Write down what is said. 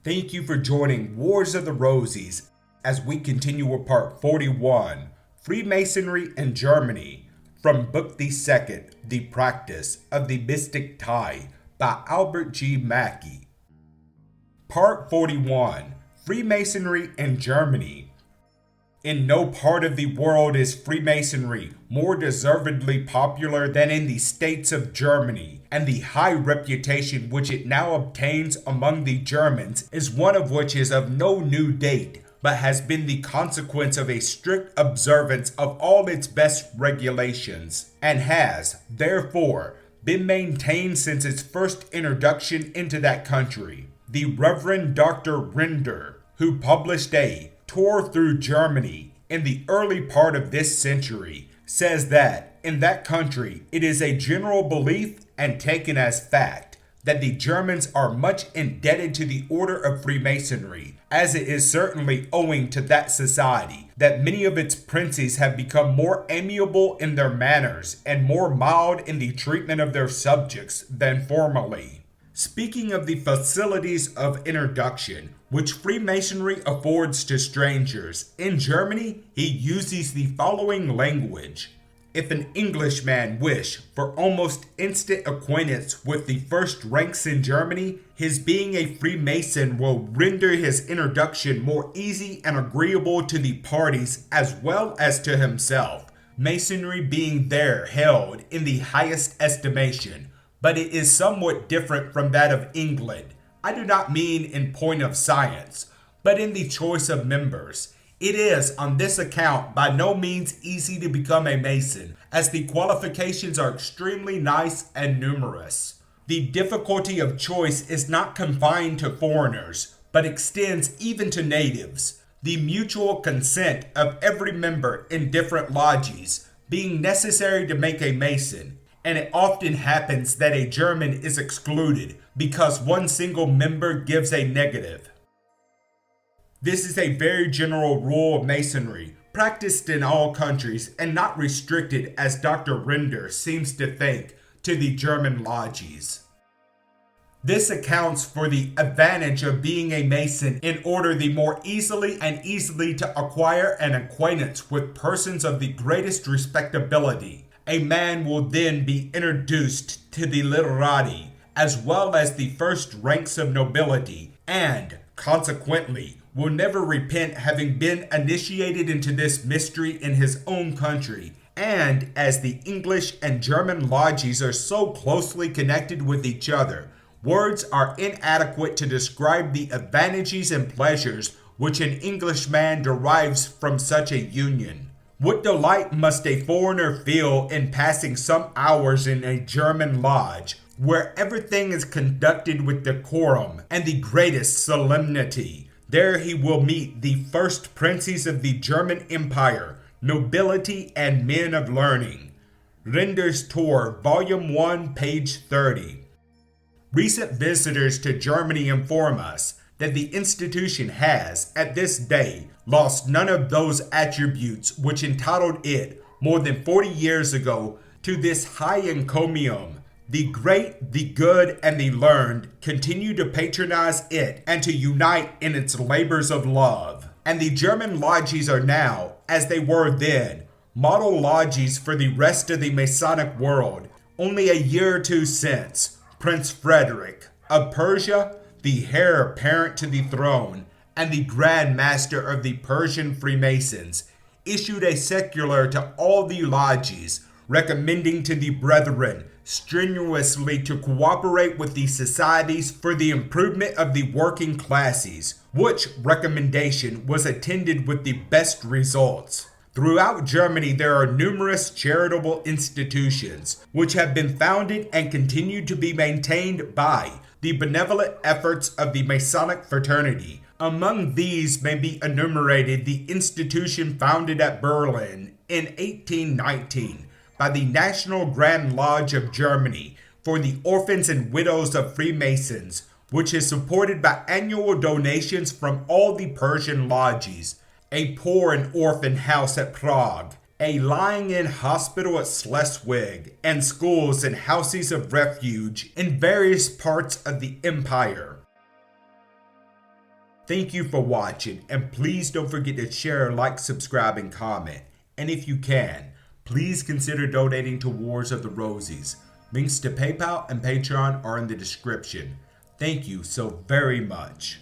Thank you for joining Wars of the Rosies as we continue with part 41, Freemasonry in Germany, from Book the Second, The Practice of the Mystic Tie by Albert G. Mackey. Part 41, Freemasonry in Germany. In no part of the world is Freemasonry more deservedly popular than in the states of Germany, and the high reputation which it now obtains among the Germans is one of which is of no new date, but has been the consequence of a strict observance of all its best regulations, and has, therefore, been maintained since its first introduction into that country. The Reverend Dr. Rinder, who published a tour through Germany in the early part of this century, says that in that country it is a general belief and taken as fact that the Germans are much indebted to the order of Freemasonry, as it is certainly owing to that society that many of its princes have become more amiable in their manners and more mild in the treatment of their subjects than formerly. Speaking of the facilities of introduction which Freemasonry affords to strangers, in Germany he uses the following language. If an Englishman wish for almost instant acquaintance with the first ranks in Germany, his being a Freemason will render his introduction more easy and agreeable to the parties as well as to himself, Masonry being there held in the highest estimation. But it is somewhat different from that of England. I do not mean in point of science, but in the choice of members. It is, on this account, by no means easy to become a Mason, as the qualifications are extremely nice and numerous. The difficulty of choice is not confined to foreigners, but extends even to natives. The mutual consent of every member in different lodges being necessary to make a Mason, and it often happens that a German is excluded because one single member gives a negative. This is a very general rule of Masonry, practiced in all countries and not restricted, as Dr. Rinder seems to think, to the German lodges. This accounts for the advantage of being a Mason in order the more easily to acquire an acquaintance with persons of the greatest respectability. A man will then be introduced to the literati as well as the first ranks of nobility, and, consequently, will never repent having been initiated into this mystery in his own country. And as the English and German lodges are so closely connected with each other, words are inadequate to describe the advantages and pleasures which an Englishman derives from such a union. What delight must a foreigner feel in passing some hours in a German lodge, where everything is conducted with decorum and the greatest solemnity. There he will meet the first princes of the German Empire, nobility and men of learning. Rinder's Tour, Volume 1, page 30. Recent visitors to Germany inform us that the institution has, at this day, lost none of those attributes which entitled it, more than 40 years ago, to this high encomium. The great, the good, and the learned continue to patronize it and to unite in its labors of love. And the German lodges are now, as they were then, model lodges for the rest of the Masonic world. Only a year or two since, Prince Frederick of Persia, the heir apparent to the throne, and the Grand Master of the Persian Freemasons, issued a circular to all the lodges, recommending to the brethren strenuously to cooperate with the societies for the improvement of the working classes, which recommendation was attended with the best results. Throughout Germany, there are numerous charitable institutions which have been founded and continue to be maintained by the benevolent efforts of the Masonic fraternity. Among these may be enumerated the institution founded at Berlin in 1819 by the National Grand Lodge of Germany for the orphans and widows of Freemasons, which is supported by annual donations from all the Persian lodges, a poor and orphan house at Prague, a lying-in hospital at Schleswig, and schools and houses of refuge in various parts of the empire. Thank you for watching, and please don't forget to share, like, subscribe, and comment. And if you can, please consider donating to Wars of the Rosies. Links to PayPal and Patreon are in the description. Thank you so very much.